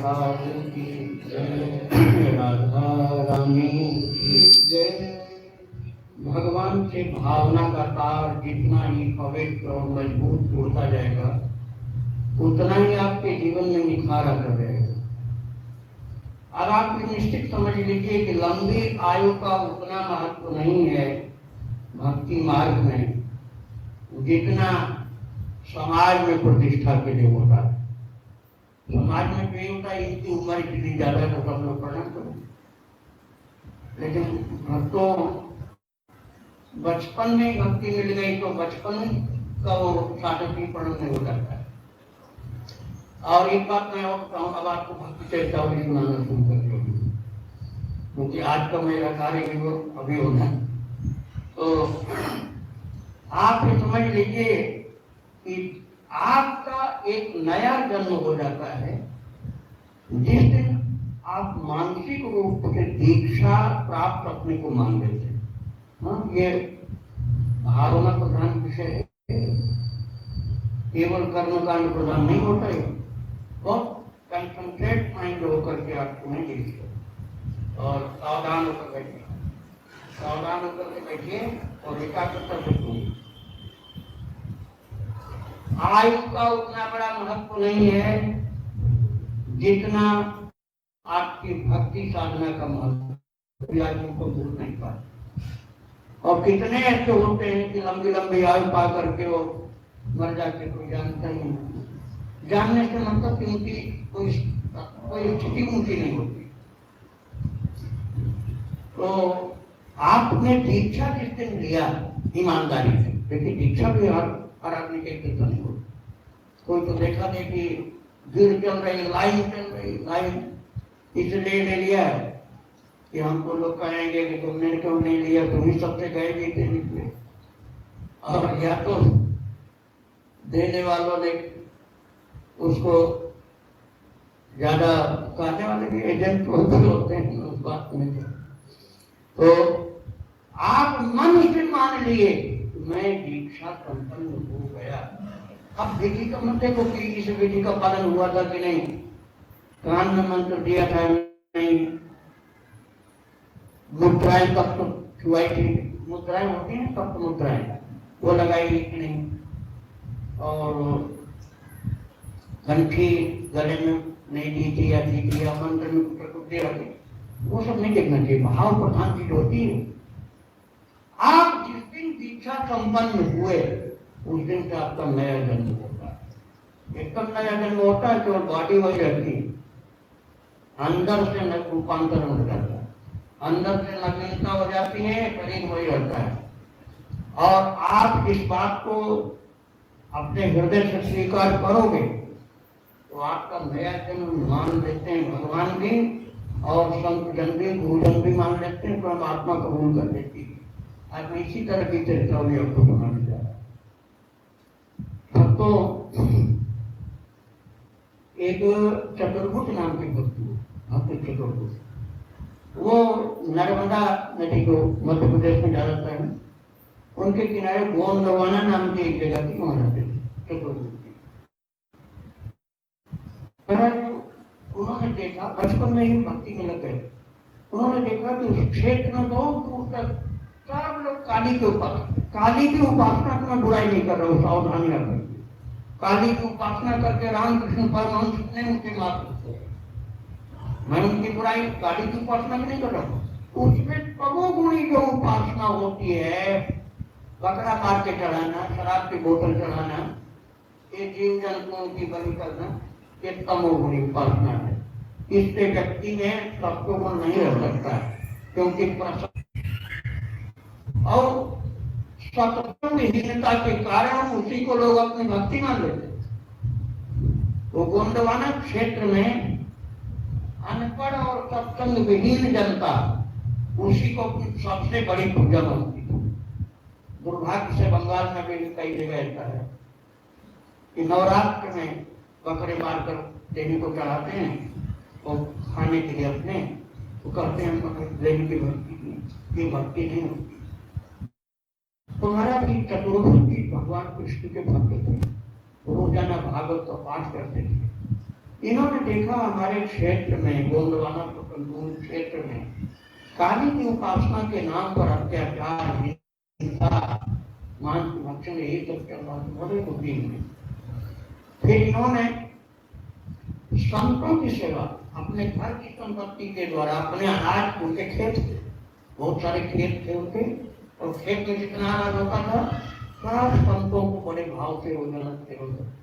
लाल की जय, राधा रानी की जय। भगवान से भावना का तार जितना ही पवित्र और मजबूत होता जाएगा, उतना ही आपके जीवन में निखार आता जाएगा। और आप ये निश्चित समझ लीजिए कि लंबी आयु का उतना महत्व नहीं है भक्ति मार्ग में, जितना समाज में प्रतिष्ठा के लिए होता है। समाज में जो होता है, इनकी उम्र इतनी ज्यादा है तो सब लोग प्रणाम करो, लेकिन भक्तों बचपन में भक्ति मिल गई तो बचपन का वो साधकीकरण नहीं हो जाता है। और एक बात मैं और बताऊँ, अब आपको भक्ति चेतावनी सुनाना शुरू कर दूँ, क्योंकि आज का मेरा कार्य भी वो अभी होना है। तो आप ये समझ लीजिए कि आपका एक नया जन्म हो जाता है जिस दिन आप मानसिक रूप से दीक्षा प्राप्त अपने को मान लेते हैं। हाँ, ये भावना प्रधान विषय है, केवल कर्मकांड प्रधान नहीं होता है। बहुत कंसंट्रेट माइंड होकर के आप सुनेंगे और सावधान होकर बैठिए, सावधान होकर के बैठिए और एकाग्रता से सुनिए। आयु का उतना बड़ा महत्व नहीं है जितना आपकी भक्ति साधना का महत्व। आयु को भूल नहीं पाते। और कितने ऐसे होते हैं कि लंबी लंबी आयु पा करके वो मर जाके कोई जानता ही नहीं। जानने से मतलब कि उनकी कोई स्थिति उनकी नहीं होती। तो आपने दीक्षा जिस दिन लिया ईमानदारी से, लेकिन दीक्षा भी हर आदमी के लिए नहीं होती। कोई तो देखा नहीं कि भीड़ चल रही, लाइन चल रही, लाइन इसलिए ले लिया कि हमको लोग कहेंगे कि तुमने क्यों नहीं लिया, तुम ही सबसे गए भी थे निकले। और या तो देने वालों ने उसको ज्यादा कहने वाले भी एजेंट होते हैं उस बात में। तो आप मन से मान लिए मैं दीक्षा संपन्न हो गया। अब विधि का मत देखो कि इस विधि का पालन हुआ था कि नहीं, कान में मंत्र दिया था नहीं, मुद्राएं तब तो छुआई थी, मुद्राएं होती हैं तब तो मुद्राएं वो लगाई कि नहीं, और कंठी गले में नहीं दी थी या दी थी, या मंत्र में कुछ दे रखे, वो सब नहीं देखना चाहिए। भाव प्रधान चीज होती है। आप जिस दिन दीक्षा संपन्न हुए उस दिन से आपका नया जन्म होता है। एकदम नया जन्म होता है, केवल बॉडी वही रहती है, अंदर से रूपांतरण हो जाता है, अंदर से नवीनता हो जाती है, शरीर वही रहता है। और आप इस बात को अपने हृदय से स्वीकार करोगे तो आपका नया जन्म मान लेते हैं भगवान भी, और संत जन भी, गुरुजन भी मान लेते हैं, परमात्मा कबूल कर लेती है। आज मैं इसी तरह की चेतावनी आपको बनाने जा रहा हूं। तो एक चतुर्भुज नाम की भक्त चतुर्भुज, वो नर्मदा नदी को मध्य प्रदेश में जाता है, उनके किनारे गोंदवाना नाम की एक जगह थी, वहां रहते थे चतुर्भुज। उन्होंने देखा, बचपन में ही भक्ति में लग गए, उन्होंने देखा कि उस क्षेत्र में बहुत दूर तक सब लोग काली के उपासना, काली की उपासना को मैं बुराई नहीं कर रहा हूँ, सावधानी रखें, काली की उपासना करके रामकृष्ण परमहंस ने उनके मार्ग, मैं उनकी बुराई काली की उपासना में नहीं कर रहा हूँ। उसमें तमोगुणी जो उपासना होती है, बकरा मार के चढ़ाना, शराब की बोतल चढ़ाना, ये जीव जंतुओं की बलि करना, ये तमोगुणी उपासना है। इससे व्यक्ति में सत्वगुण नहीं रह सकता है, क्योंकि और सत्वहीनता के कारण उसी को लोग अपनी भक्ति मान लेते। वो गोंडवाना क्षेत्र में अनपढ़ और सत्संग विहीन जनता उसी को सबसे बड़ी पूजा मानती है। दुर्भाग्य से बंगाल में भी कई जगह ऐसा है कि नवरात्र में बकरे मारकर देवी को चढ़ाते हैं और खाने के लिए अपने तो कहते हैं देवी की भक्ति, ये भक्ति नहीं होती। तुम्हारा भी चतुर्भुज जी भगवान कृष्ण के भक्त थे, रोजाना भागवत का पाठ करते थे। इन्होंने देखा हमारे क्षेत्र में गोंदवाना क्षेत्र में काली की उपासना के नाम पर अत्याचार, हिंसा, मांस भक्षण यही सब चल रहा था बड़े दुखी हुए। फिर इन्होंने संतों की सेवा अपने घर की संपत्ति के द्वारा अपने अनाज, उनके खेत बहुत सारे खेत थे उनके, और खेत में जितना अनाज होता था सब संतों को बड़े भाव से उन्होंने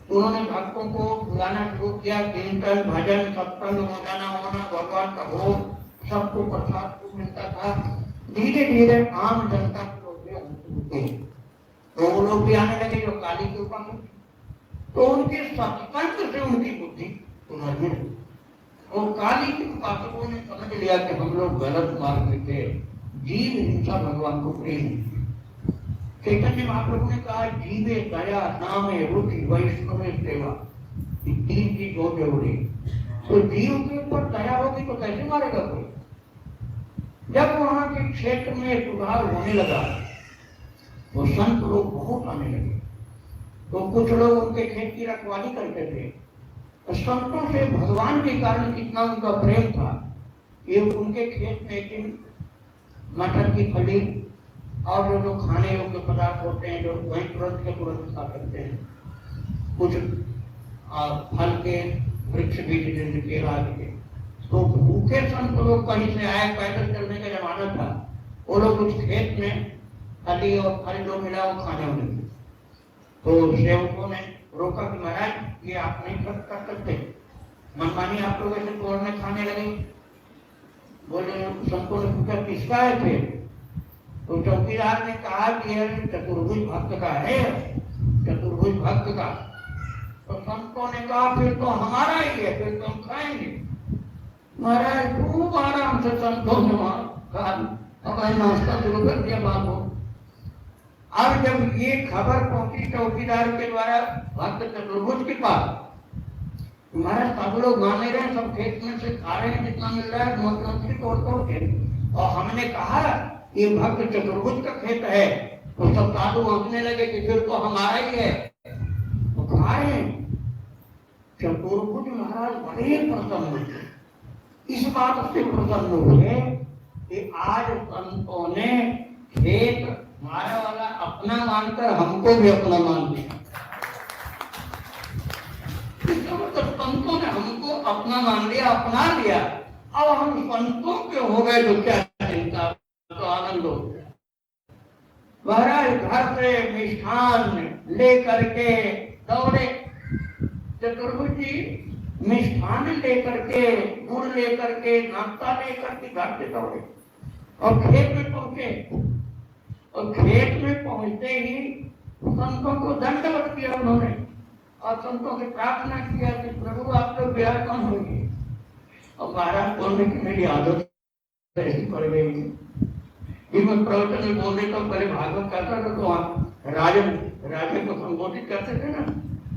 उन्होंने भक्तों को बुलाना शुरू किया। कीर्तन, भजन, सत्संग, रोजाना होना, भगवान का भोग, सबको प्रसाद को मिलता था। धीरे धीरे आम जनता के लोग तो वो लोग भी आने लगे जो काली के उपासक, तो उनके सत्संग से उनकी बुद्धि सुधरने लगी। और काली के उपासकों ने समझ लिया कि हम लोग गलत मार्ग में थे, जीव हिंसा भगवान को प्रेम नहीं। चैतन्य महाप्रभु ने कहा जीवे दया नामे रुचि वैष्णव सेवा, तीन चीज बहुत जरूरी। तो जीव के ऊपर दया होगी तो कैसे मारेगा कोई? जब वहां के क्षेत्र में सुधार होने लगा तो संत लोग बहुत आने लगे। तो कुछ लोग उनके खेत की रखवाली करते थे। तो संतों से भगवान के कारण कितना उनका प्रेम था। ये उनके खेत में एक दिन मटर की फली और जो लोग खाने योग्य पदार्थ होते हैं जो वहीं तुरंत के तुरंत खा सकते हैं, कुछ फल के वृक्ष भी जैसे केला के, तो भूखे संत लोग कहीं से आए, पैदल चलने का जमाना था, वो लोग उस खेत में फली और फल जो मिला वो खाने होने लगे। तो सेवकों ने रोका कि महाराज ये आप नहीं कर सकते, मनमानी आप लोग ऐसे तोड़ने खाने लगे। बोले संतों ने पूछा किसका है थे? तो चौकीदार ने कहा कि चतुर्भुज भक्त का है, चतुर्भुज भक्त का। तो संतों ने कहा फिर तो हमारा ही है, फिर तो हम खाएंगे। महाराज खूब आराम से संतों ने हमारे नाश्ता शुरू कर दिया बाबू। अब जब ये खबर पहुंची चौकीदार के द्वारा भक्त चतुर्भुज के पास, महाराज सब लोग माने रहे, सब खेत में से खा रहे हैं जितना मिल रहा है, मुख्यमंत्री तोड़ तोड़ के, और हमने कहा ये भक्त चतुर्भुज का खेत है, तो सब साधु हंसने लगे कि फिर तो हमारा ही है, तो खाए। चतुर्भुज महाराज बड़े प्रसन्न हुए, इस बात से प्रसन्न हुए कि आज संतों ने खेत हमारा वाला अपना मानकर हमको भी अपना मान लिया। संतों ने हमको अपना मान लिया, अपना लिया। अब हम संतों के हो गए तो क्या चिंता, तो आनंद हो गया। महाराज घर से मिष्ठान लेकर के दौड़े, चतुर्भुज जी मिष्ठान लेकर के, गुड़ लेकर के, नाश्ता लेकर के घर से दौड़े और खेत में पहुंचे। और खेत में पहुंचते ही संतों को दंडवत किया उन्होंने, और संतों से प्रार्थना किया कि प्रभु आप लोग विराजमान होंगे। और महाराज बोलने की मेरी आदत ऐसी पड़ गई है, मैं प्रवचन में बोलने तो पहले भागवत करता था, तो राजन को संबोधित करते थे ना,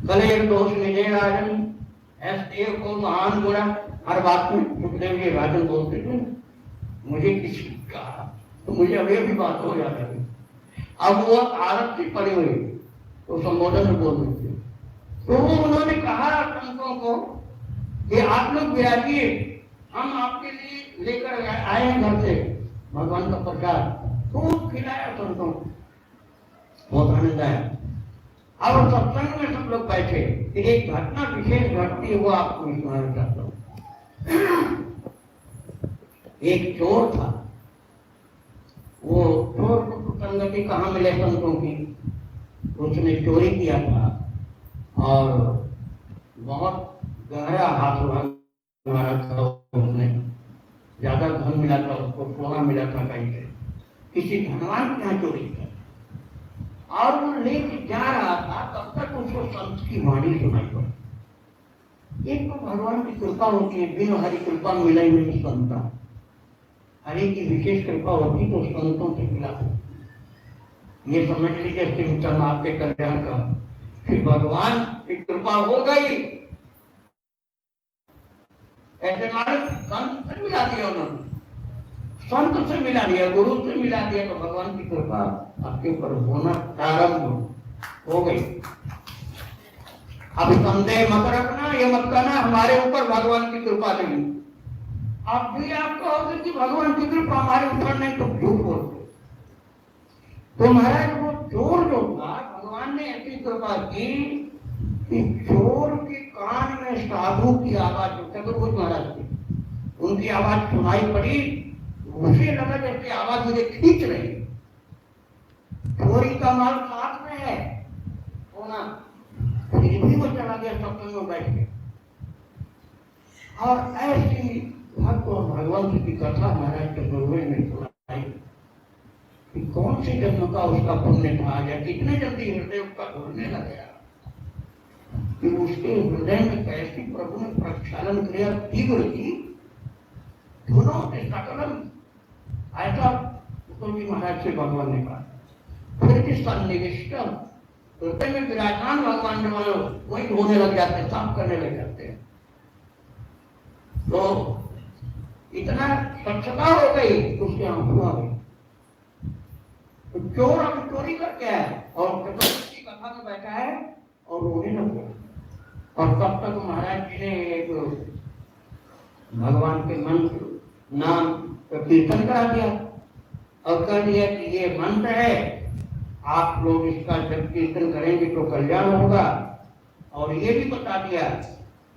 भले दोष मिले राजन ऐसे को महान गुणा, हर बात में सुखदेव जी राजन बोलते थे। मुझे किसी कहा तो मुझे अभी भी बात हो जाता है। अब वो आदत से पड़ी हुई तो संबोधन में बोल देते। तो वो उन्होंने कहा संतों को कि आप लोग विराजिए, हम आपके लिए लेकर आए हैं घर से भगवान का प्रसाद। खूब खिलाया संतों को, बहुत आनंद आया। अब सत्संग में सब लोग बैठे, एक घटना विशेष घटती है वो आपको सुनाना चाहता हूँ। एक चोर था, वो चोर को संगति कहाँ मिले संतों की, उसने चोरी किया था और बहुत गहरा हाथ मारा था उसने, ज्यादा धन मिला था उसको, सोना मिला था कहीं से, किसी धनवान के यहाँ चोरी किया और वो लेके जा रहा था। तब तक उसको संत की वाणी सुनाई पड़ी। एक तो भगवान की कृपा होती है, बिन हरि कृपा मिला ही नहीं संता, हरि की विशेष कृपा होती तो संतों से मिला। ये समझ लीजिए सिम्टम आपके कल्याण का, कि भगवान की कृपा हो गई, ऐसे मालूम संत से मिला दिया उन्होंने, संत से मिला दिया, गुरु से मिला दिया, तो भगवान की कृपा आपके ऊपर होना प्रारंभ हो गई। अब संदेह मत रखना, ये मत कहना हमारे ऊपर भगवान की कृपा नहीं। अब भी आप कहोगे कि भगवान की कृपा हमारे ऊपर नहीं, तो झूठ बोलते। तो महाराज वो चोर जो था, भगवान ने ऐसी कृपा की कि चोर के कान में साधु की आवाज, चतुर्भुज महाराज की, उनकी आवाज सुनाई पड़ी। उसे लगा जैसे आवाज मुझे खींच रही। चोरी का माल साथ में है होना, फिर भी वो चला गया सत्संग में बैठ के। और ऐसी भक्त और भगवंत की कथा महाराज के गुरुवे में सुनाई कि कौन सी जन्म का उसका पुण्य था, या कितने जल्दी हृदय उसका घुलने लग गया, कि उसके हृदय में कैसी प्रभु ने प्रक्षालन क्रिया तीव्र की, दोनों के सकलम। ऐसा तुलसी महाराज से भगवान ने कहा। फिर भी सन्निविष्ट हृदय में विराजमान भगवान जो है वही होने लग जाते, साफ करने लग जाते हैं। तो इतना स्वच्छता हो गई, उसके आंखों आ गई। तो चोर अब चोरी करके आया और की कथा में बैठा है और रोने लग गया। और तब तक महाराज जी ने एक भगवान के मंत्र नाम का कीर्तन करा दिया और कह दिया कि ये मंत्र है, आप लोग इसका जब कीर्तन करेंगे तो कल्याण होगा। और ये भी बता दिया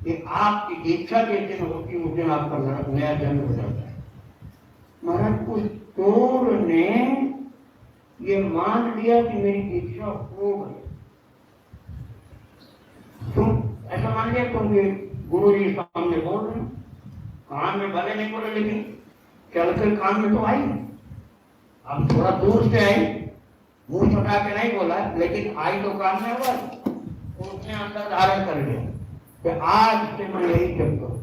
कि आपकी दीक्षा जिस दिन होती उस दिन आपका नया जन्म हो जाता है। महाराज उस चोर ने ये मान लिया कि मेरी दीक्षा हो गई। तुम ऐसा मान लिया, तुम ये गुरु जी सामने बोल रहे, कान में भले नहीं बोले लेकिन चलकर कान में तो आई। अब थोड़ा दूर से आई, मुंह छुटा के नहीं बोला, लेकिन आई तो कान में हुआ। उसने अंदर धारण कर लिया कि आज से मैं यही जप करूं,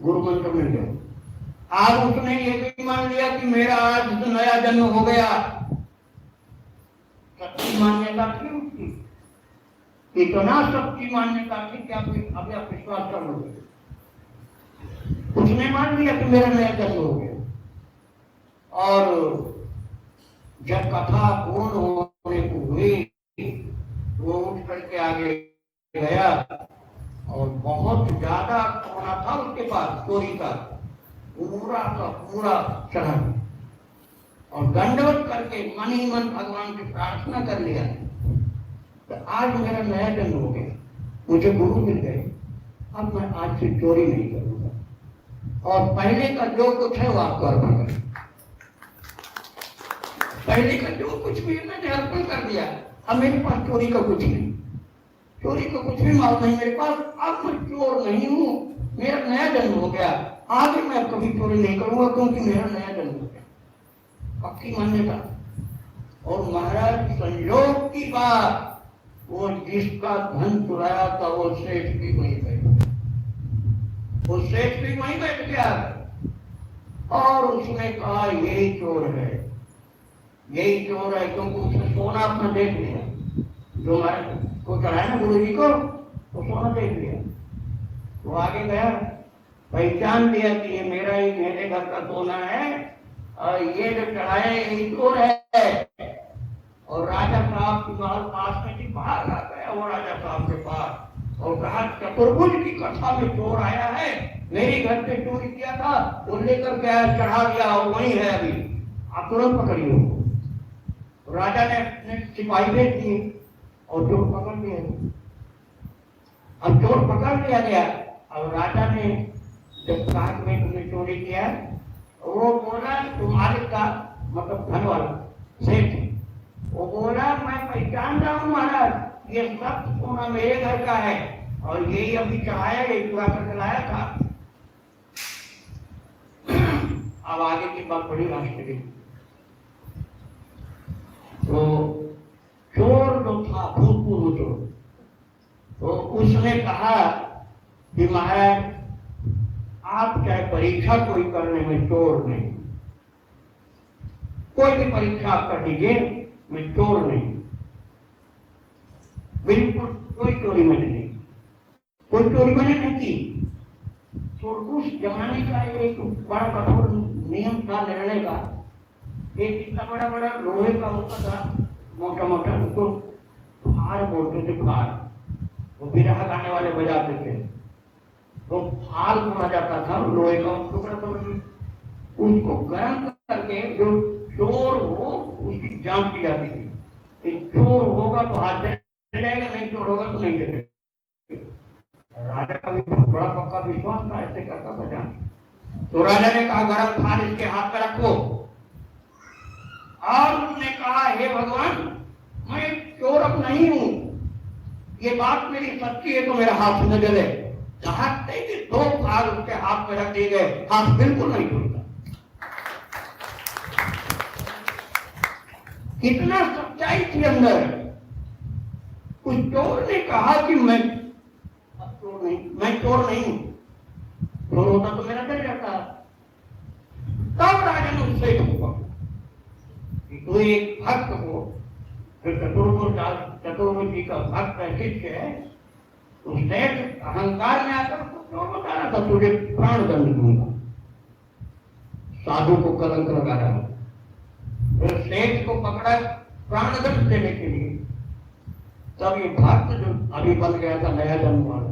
गुरु मंत्र मिल गया। आज उसने ये भी मान लिया कि मेरा आज नया जन्म हो गया। सच्ची मान्यता थी उसकी, इतना सच्ची मान्यता थी कि अभी आप विश्वास कर लोगे। उसने मान लिया कि मेरा नया जन्म हो गया। और जब कथा पूर्ण होने को हुई, वो उठ करके आगे गया और बहुत ज्यादा सोना था उसके पास, चोरी का पूरा का पूरा चढ़ा और दंडवत करके मन ही मन भगवान की प्रार्थना कर लिया तो आज मेरा नया जन्म हो गया, मुझे गुरु मिल गए, अब मैं आज से चोरी नहीं करूंगा और पहले का जो कुछ है वो आपको अर्पण करें। पहले का जो कुछ भी मैंने अर्पण कर दिया, अब मेरे पास चोरी का कुछ नहीं, चोरी का कुछ भी माल नहीं मेरे पास। अब मैं चोर नहीं हूँ, मेरा नया जन्म हो गया, आगे मैं कभी चोरी नहीं करूंगा क्योंकि मेरा नया जन्म हो गया। पक्की मान्यता। और महाराज संयोग की बात, वो जिसका धन चुराया था वो सेठ भी वहीं बैठ गया, वो सेठ भी वहीं बैठ गया और उसने कहा यही चोर है, यही चोर है, क्योंकि उसने सोना अपना देख लिया, जो को चढ़ाया ना गुरु जी को, वो सोना देख लिया। वो आगे गया, पहचान लिया कि ये मेरा ही, मेरे घर का सोना है और ये जो चढ़ाया यही चोर है। और राजा साहब की महल पास में थी, बाहर आ गया वो राजा साहब के पास और कहा चतुर्भुज की कथा में चोर आया है, मेरे घर से चोरी किया था, वो लेकर के आया, चढ़ा दिया और वही है, अभी आप तुरंत पकड़िए। राजा ने सिपाही भेज दिए और चोर पकड़ लिया। अब चोर पकड़ लिया गया और राजा ने जब कहा कि मैं तुमने चोरी किया, वो बोला तुम्हारे का मतलब धन वाला सेठ, वो बोला मैं पहचान रहा हूँ महाराज, ये सब सोना मेरे घर का है और यही अभी चढ़ाया, ये चुरा कर लाया था। अब आगे की बात बड़ी आश्चर्य। तो चोर जो था, भूतपूर्व चोर, तो उसने कहा कि महाराज आप चाहे परीक्षा कोई करने में चोर नहीं, कोई भी परीक्षा आप कर दीजिए, मैं चोर नहीं, बिल्कुल कोई चोरी मैंने नहीं, कोई चोरी मैंने नहीं की। तो उस जमाने का एक बड़ा कठोर नियम था निर्णय का, एक इतना बड़ा बड़ा लोहे का होता था, मोटा मोटा, उसको फार बोलते थे, फार, वो बिरहा गाने वाले बजाते थे, तो फाल बोला जाता था लोहे का टुकड़ा, तो उसको गर्म करके जो चोर हो उसकी जांच की जाती थी कि चोर होगा तो हाथ चलेगा, नहीं चोर होगा तो नहीं चलेगा। राजा का भी बड़ा पक्का विश्वास था, ऐसे करता था जान। तो राजा ने कहा गर्म थाल इसके हाथ में रखो, और उसने कहा हे भगवान मैं चोर अब नहीं हूं, ये बात मेरी सच्ची है तो मेरा हाथ न जले। चाहते कि 2 फाल उसके हाथ में रख दिए गए, हाथ बिल्कुल नहीं जुड़ता। कितना सच्चाई थी अंदर। उस चोर ने कहा कि मैं चोर नहीं हूं, चोर होता तो मेरा डर जाता। तब राजा ने उससे पूछा तो एक भक्त को, चतुर्मुखी का भक्त है, शिष्य है, उसने अहंकार में आकर क्यों बता रहा था तुझे प्राण दंड दूंगा, साधु को कलंक लगा रहा है। फिर सेठ को पकड़ा प्राण दंड देने के लिए। तब ये भक्त जो अभी बन गया था नया जन्म वाला,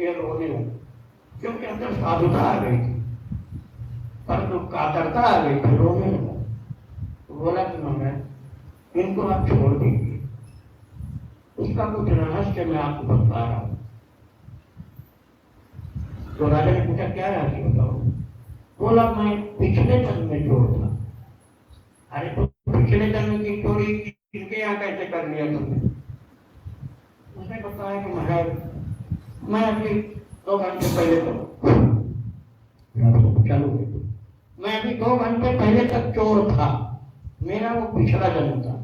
ये रोने लगा, क्योंकि अंदर साधुता आ गई थी, पर जो कातरता आ गई थी, रोने लगा। बोला कि महाराज इनको आप छोड़ दीजिए, उसका कुछ रहस्य मैं आपको बता रहा हूं। तो राजा ने पूछा क्या रहस्य बताओ? बोला मैं पिछले जन्म में चोर था। अरे तो पिछले जन्म की चोरी किसके यहाँ कैसे कर लिया तुमने? उसने बताया कि महाराज मैं अभी 2 घंटे पहले मैं 2 घंटे पहले तक चोर था, मेरा वो पिछला जन्म था,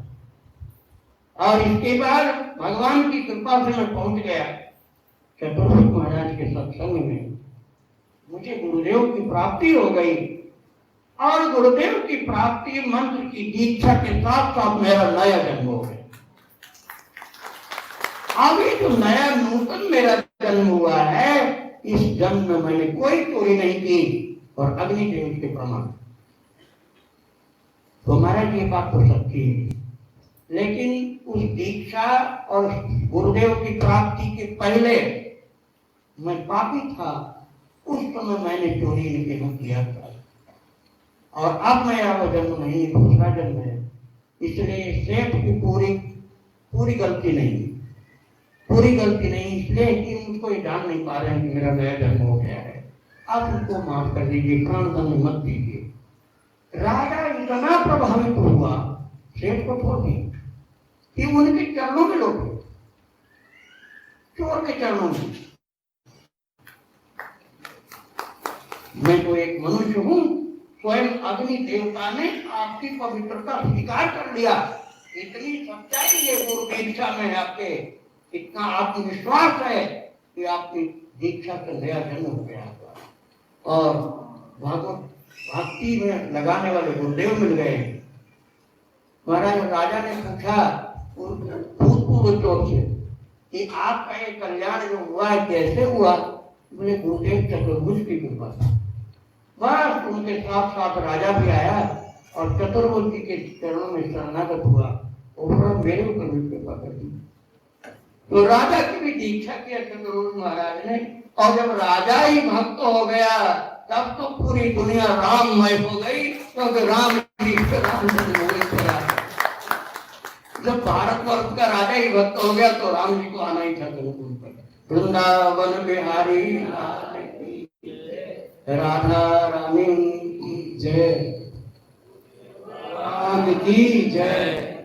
और इसके बाद भगवान की कृपा से मैं पहुंच गया चतुर्मुख महाराज के सत्संग में, मुझे गुरुदेव की प्राप्ति हो गई, और गुरुदेव की प्राप्ति मंत्र की दीक्षा के साथ साथ मेरा नया जन्म हो गया। अभी जो नया नूतन मेरा जन्म हुआ है, इस जन्म में मैंने कोई चोरी नहीं की, और अग्निदेव के प्रमाण। तो महाराज ये बात तो सच्ची है, लेकिन उस दीक्षा और गुरुदेव की प्राप्ति के पहले मैं पापी था, उस समय मैंने चोरी नहीं किया था, और अब मेरा वो जन्म नहीं, दूसरा जन्म है। इसलिए सेठ की पूरी गलती नहीं, इसलिए कि उनको ये जान नहीं पा रहे हैं कि मेरा नया जन्म हो गया है। आप उनको माफ कर दीजिए, प्राण दंड मत दीजिए। राजा इतना प्रभावित हुआ सेठ को छोड़ दिया कि उनके चरणों में लौटे, चोर के चरणों में। मैं तो एक मनुष्य हूं, स्वयं अग्नि देवता ने आपकी पवित्रता स्वीकार कर लिया, इतनी सच्चाई ये गुरु दीक्षा में है आपके, इतना आत्मविश्वास है कि आपकी दीक्षा से नया जन्म हो गया, और भगवत भक्ति में लगाने वाले गुरुदेव मिल गए। महाराज राजा ने पूछा भूतपूर्व चोर से कि आपका ये कल्याण जो हुआ है कैसे हुआ? बोले गुरुदेव चतुर्भुज की कृपा से। बस उनके साथ साथ राजा भी आया और चतुर्भुज के चरणों में शरणागत हुआ, और मेरे ऊपर भी कृपा कर दी। तो राजा की भी दीक्षा किया चतुर्भुज महाराज ने, और जब राजा ही भक्त हो गया तब तो पूरी दुनिया राममय हो गई, क्योंकि राम जब भारतवर्ष का राजा ही भक्त हो गया तो राम जी को आना ही था वृंदावन बिहारी राधा रानी की जय, राम की जय।